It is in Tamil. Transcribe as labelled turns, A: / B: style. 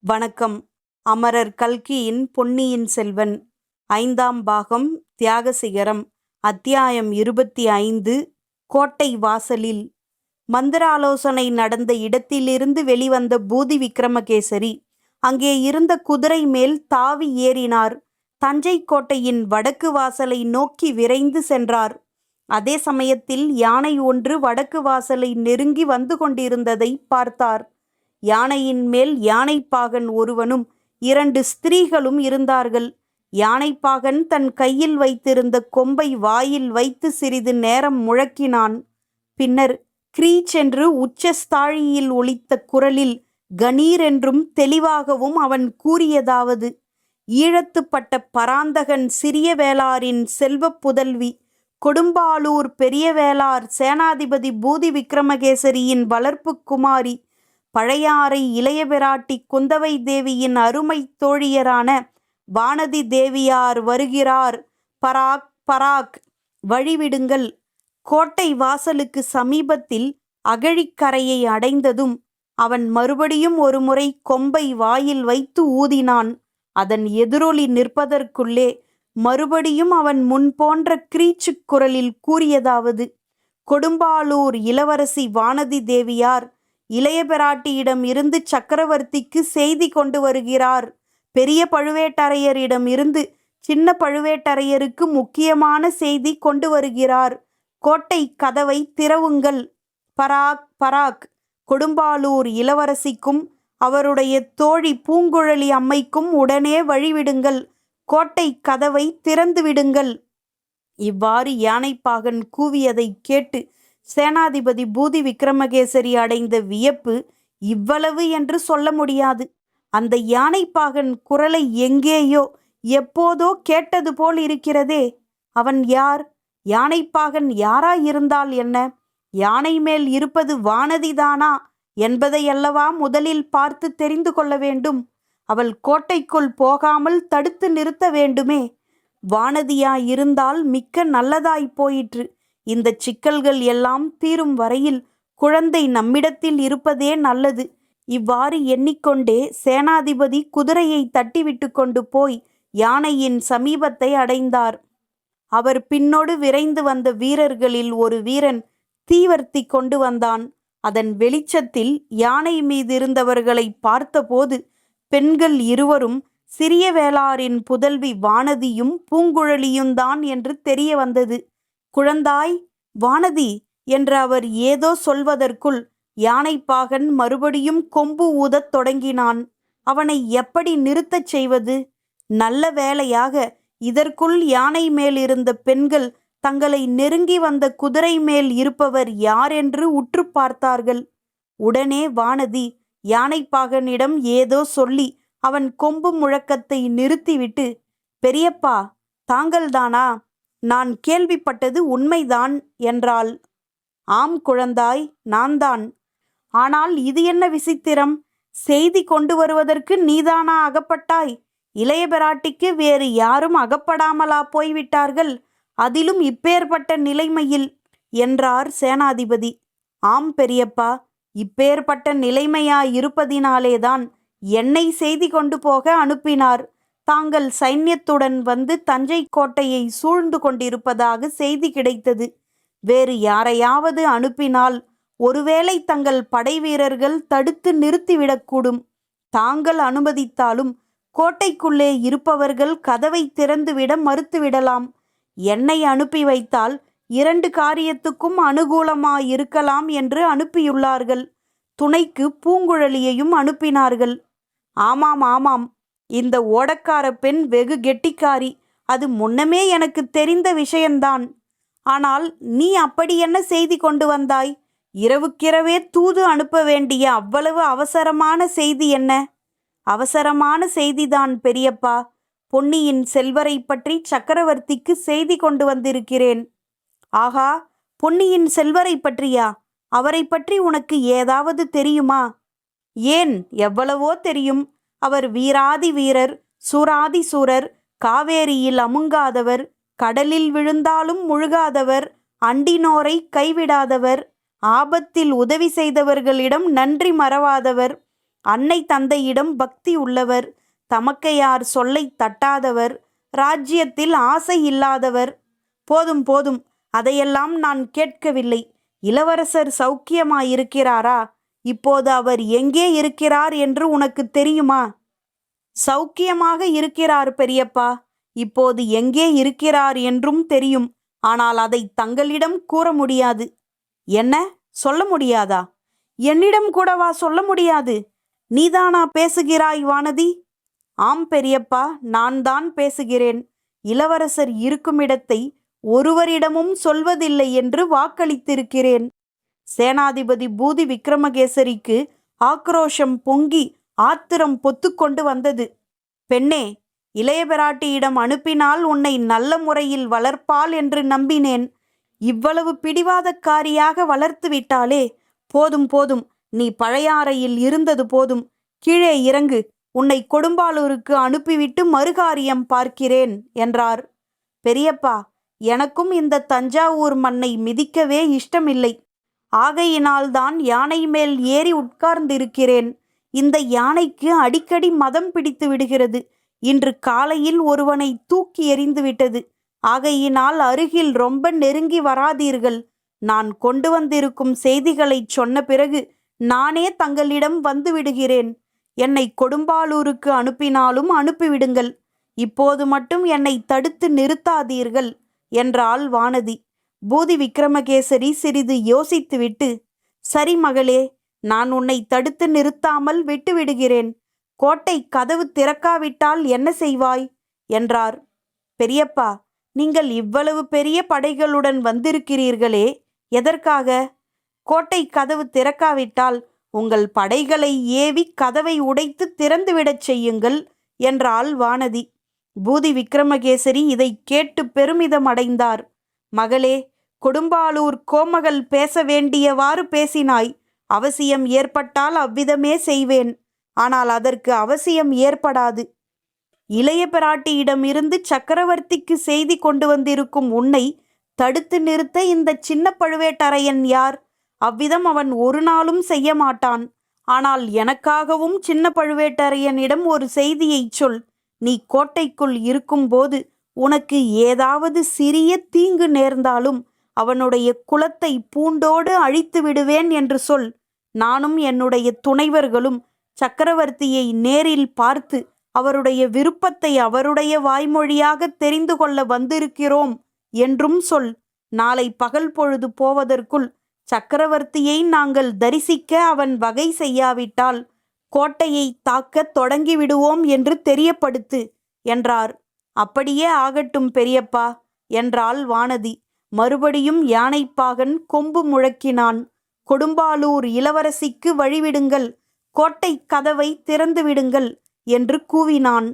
A: வணக்கம். அமரர் கல்கியின் பொன்னியின் செல்வன் 5ஆம் பாகம் தியாகசிகரம். அத்தியாயம் 25. கோட்டை வாசலில். மந்திராலோசனை நடந்த இடத்திலிருந்து வெளிவந்த பூதி விக்ரமகேசரி அங்கே இருந்த குதிரை மேல் தாவி ஏறினார். தஞ்சை கோட்டையின் வடக்கு வாசலை நோக்கி விரைந்து சென்றார். அதே சமயத்தில் யானை ஒன்று வடக்கு வாசலை நெருங்கி வந்து கொண்டிருந்ததை பார்த்தார். யானையின் மேல் யானைப்பாகன் ஒருவனும் 2 ஸ்திரீகளும் இருந்தார்கள். யானைப்பாகன் தன் கையில் வைத்திருந்த கொம்பை வாயில் வைத்து சிறிது நேரம் முழக்கினான். பின்னர் கிரீச் என்று உச்சஸ்தாழியில் ஒலித்த குரலில் கணீர் என்றும் தெளிவாகவும் அவன் கூறியதாவது: ஈழத்துப்பட்ட பராந்தகன் சிறிய வேளாரின் செல்வ புதல்வி, கொடும்பாளூர் பெரிய வேளார் சேனாதிபதி பூதி விக்ரமகேசரியின் வளர்ப்பு குமாரி, பழையாறை இளைய பிராட்டி குந்தவை தேவியின் அருமை தோழியரான வானதி தேவியார் வருகிறார். பராக் பராக், வழிவிடுங்கள். கோட்டை வாசலுக்கு சமீபத்தில் அகழிக்கரையை அடைந்ததும் அவன் மறுபடியும் ஒருமுறை கொம்பை வாயில் வைத்து ஊதினான். அதன் எதிரொலி நிற்பதற்குள்ளே மறுபடியும் அவன் முன்போன்ற கிரீச்சு குரலில் கூறியதாவது: கொடும்பாளூர் இளவரசி வானதி தேவியார் இளைய பிராட்டியிடம் இருந்து சக்கரவர்த்திக்கு செய்தி கொண்டு வருகிறார். பெரிய பழுவேட்டரையரிடம் இருந்து சின்ன பழுவேட்டரையருக்கு முக்கியமான செய்தி கொண்டு வருகிறார். கோட்டை கதவை திறவுங்கள். பராக் பராக், கொடும்பாளூர் இளவரசிக்கும் அவருடைய தோழி பூங்குழலி அம்மைக்கும் உடனே வழிவிடுங்கள். கோட்டை கதவை திறந்து விடுங்கள். இவ்வாறு யானைப்பாகன் கூவியதை கேட்டு சேனாதிபதி பூதி விக்ரமகேசரி அடைந்த வியப்பு இவ்வளவு என்று சொல்ல முடியாது. அந்த யானைப்பாகன் குரலை எங்கேயோ எப்போதோ கேட்டது போல் இருக்கிறதே. அவன் யார்? யானைப்பாகன் யாராயிருந்தால் என்ன? யானை மேல் இருப்பது வானதிதானா என்பதையல்லவா முதலில் பார்த்து தெரிந்து கொள்ள வேண்டும். அவள் கோட்டைக்குள் போகாமல் தடுத்து நிறுத்த வேண்டுமே. வானதியாயிருந்தால் மிக்க நல்லதாய் போயிற்று. இந்த சிக்கல்கள் எல்லாம் தீரும் வரையில் குழந்தை நம்மிடத்தில் இருப்பதே நல்லது. இவ்வாறு எண்ணிக்கொண்டே சேனாதிபதி குதிரையை தட்டிவிட்டு கொண்டு போய் யானையின் சமீபத்தை அடைந்தார். அவர் பின்னோடு விரைந்து வந்த வீரர்களில் ஒரு வீரன் தீவர்த்தி கொண்டு வந்தான். அதன் வெளிச்சத்தில் யானை மீதிருந்தவர்களை பார்த்தபோது பெண்கள் இருவரும் சிறிய வேளாரின் புதல்வி வானதியும் பூங்குழலியும்தான் என்று தெரிய வந்தது. குழந்தாய், வானதி என்று அவர் ஏதோ சொல்வதற்குள் யானைப்பாகன் மறுபடியும் கொம்பு ஊதத் தொடங்கினான். அவனை எப்படி நிறுத்தச் செய்வது? நல்ல வேளையாக இதற்குள் யானை மேல் இருந்த பெண்கள் தங்களை நெருங்கி வந்த குதிரை மேல் இருப்பவர் யார் என்று உற்று பார்த்தார்கள். உடனே வானதி யானைப்பாகனிடம் ஏதோ சொல்லி அவன் கொம்பு முழக்கத்தை நிறுத்திவிட்டு, பெரியப்பா, தாங்கள்தானா? நான் கேள்விப்பட்டது உண்மைதான் என்றாள். ஆம் குழந்தாய், நான்தான். ஆனால் இது என்ன விசித்திரம்? செய்தி கொண்டு வருவதற்கு நீதானா அகப்பட்டாய்? இளைய பிராட்டிக்கு வேறு யாரும் அகப்படாமலா போய்விட்டார்கள்? அதிலும் இப்பேற்பட்ட நிலைமையில் என்றார் சேனாதிபதி. ஆம் பெரியப்பா, இப்பேற்பட்ட நிலைமையாயிருப்பதினாலேதான் என்னை செய்தி கொண்டு போக அனுப்பினார். தாங்கள் சைன்யத்துடன் வந்து தஞ்சை கோட்டையை சூழ்ந்து கொண்டிருப்பதாக செய்தி கிடைத்தது. வேறு யாரையாவது அனுப்பினால் ஒருவேளை தங்கள் படை வீரர்கள் தடுத்து நிறுத்திவிடக்கூடும். தாங்கள் அனுமதித்தாலும் கோட்டைக்குள்ளே இருப்பவர்கள் கதவை திறந்துவிட மறுத்துவிடலாம். என்னை அனுப்பி வைத்தால் 2 காரியத்துக்கும் அனுகூலமாயிருக்கலாம் என்று அனுப்பியுள்ளார்கள். துணைக்கு பூங்குழலியையும் அனுப்பினார்கள். ஆமாம் ஆமாம், இந்த ஓடக்கார பெண் வெகு கெட்டிக்காரி. அது முன்னமே எனக்கு தெரிந்த விஷயந்தான். ஆனால் நீ அப்படி என்ன செய்தி கொண்டு வந்தாய்? இரவுக்கிரவே தூது அனுப்ப வேண்டிய அவ்வளவு அவசரமான செய்தி என்ன? அவசரமான செய்திதான் பெரியப்பா. பொன்னியின் செல்வரை பற்றி சக்கரவர்த்திக்கு செய்தி கொண்டு வந்திருக்கிறேன். ஆகா, பொன்னியின் செல்வரை பற்றியா? அவரை பற்றி உனக்கு ஏதாவது தெரியுமா? ஏன், எவ்வளவோ தெரியும். அவர் வீராதி வீரர், சூராதி சூரர், காவேரியில் அமுங்காதவர், கடலில் விழுந்தாலும் முழுகாதவர், அண்டினோரை கைவிடாதவர், ஆபத்தில் உதவி செய்தவர்களிடம் நன்றி மறவாதவர், அன்னை தந்தையிடம் பக்தி உள்ளவர், தமக்கையார் சொல்லை தட்டாதவர், ராஜ்யத்தில் ஆசை இல்லாதவர். போதும் போதும், அதையெல்லாம் நான் கேட்கவில்லை. இளவரசர் சௌக்கியமாயிருக்கிறாரா? இப்போது அவர் எங்கே இருக்கிறார் என்று உனக்கு தெரியுமா? சௌக்கியமாக இருக்கிறார் பெரியப்பா. இப்போது எங்கே இருக்கிறார் என்றும் தெரியும். ஆனால் அதை தங்களிடம் கூற முடியாது. என்ன, சொல்ல முடியாதா? என்னிடம் கூடவா சொல்ல முடியாது? நீதானா பேசுகிறாய் வானதி? ஆம் பெரியப்பா, நான் தான் பேசுகிறேன். இளவரசர் இருக்குமிடத்தை ஒருவரிடமும் சொல்வதில்லை என்று வாக்களித்திருக்கிறேன். சேனாதிபதி பூதி விக்ரமகேசரிக்கு ஆக்ரோஷம் பொங்கி ஆத்திரம் பொத்துக்கொண்டு வந்தது. பெண்ணே, இளைய பிராட்டியிடம் அனுப்பினால் உன்னை நல்ல முறையில் வளர்ப்பாள் என்று நம்பினேன். இவ்வளவு பிடிவாதக்காரியாக வளர்த்து விட்டாளே. போதும் போதும், நீ பழையாறையில் இருந்தது போதும். கீழே இறங்கு. உன்னை கொடும்பாளூருக்கு அனுப்பிவிட்டு மறுகாரியம் பார்க்கிறேன் என்றார். பெரியப்பா, எனக்கும் இந்த தஞ்சாவூர் மண்ணை மிதிக்கவே இஷ்டமில்லை. ஆகையினால்தான் யானை மேல் ஏறி உட்கார்ந்திருக்கிறேன். இந்த யானைக்கு அடிக்கடி மதம் பிடித்து விடுகிறது. இன்று காலையில் ஒருவனை தூக்கி எறிந்து விட்டது. ஆகையினால் அருகில் ரொம்ப நெருங்கி வராதீர்கள். நான் கொண்டு வந்திருக்கும் செய்திகளை சொன்ன பிறகு நானே தங்களிடம் வந்து விடுகிறேன். என்னை கொடும்பாளூருக்கு அனுப்பினாலும் அனுப்பிவிடுங்கள். இப்போது மட்டும் என்னை தடுத்து நிறுத்தாதீர்கள் என்றாள் வானதி. பூதி விக்ரமகேசரி சிறிது யோசித்துவிட்டு, சரி மகளே, நான் உன்னை தடுத்து நிறுத்தாமல் விட்டுவிடுகிறேன். கோட்டை கதவு திறக்காவிட்டால் என்ன செய்வாய் என்றார். பெரியப்பா, நீங்கள் இவ்வளவு பெரிய படைகளுடன் வந்திருக்கிறீர்களே, எதற்காக? கோட்டை கதவு திறக்காவிட்டால் உங்கள் படைகளை ஏவி கதவை உடைத்து திறந்துவிடச் செய்யுங்கள் என்றாள் வானதி. பூதி விக்ரமகேசரி இதை கேட்டு பெருமிதம் அடைந்தார். மகளே, கொடும்பாளூர் கோமகள் பேச வேண்டியவாறு பேசினாய். அவசியம் ஏற்பட்டால் அவ்விதமே செய்வேன். ஆனால் அதற்கு அவசியம் ஏற்படாது. இளைய பிராட்டியிடமிருந்து சக்கரவர்த்திக்கு செய்தி கொண்டு வந்திருக்கும் உன்னை தடுத்து நிறுத்த இந்த சின்ன பழுவேட்டரையன் யார்? அவ்விதம் அவன் ஒரு நாளும் செய்ய மாட்டான். ஆனால் எனக்காகவும் சின்ன பழுவேட்டரையனிடம் ஒரு செய்தியை சொல். நீ கோட்டைக்குள் இருக்கும்போது உனக்கு ஏதாவது சிறிய தீங்கு நேர்ந்தாலும் அவனுடைய குலத்தை பூண்டோடு அழித்து விடுவேன் என்று சொல். நானும் என்னுடைய துணைவர்களும் சக்கரவர்த்தியை நேரில் பார்த்து அவருடைய விருப்பத்தை அவருடைய வாய்மொழியாக தெரிந்து கொள்ள வந்திருக்கிறோம் என்றும் சொல். நாளை பகல் பொழுது போவதற்குள் சக்கரவர்த்தியை நாங்கள் தரிசிக்க அவன் வகை செய்யாவிட்டால் கோட்டையை தாக்கத் தொடங்கிவிடுவோம் என்று தெரியப்படுத்து என்றார். அப்படியே ஆகட்டும் பெரியப்பா என்றாள் வானதி. மறுபடியும் யானைப்பாகன் கொம்பு முழக்கினான். கொடும்பாளூர் இளவரசிக்கு வழிவிடுங்கள், கோட்டை கதவை திறந்து விடுங்கள் என்று கூவினான்.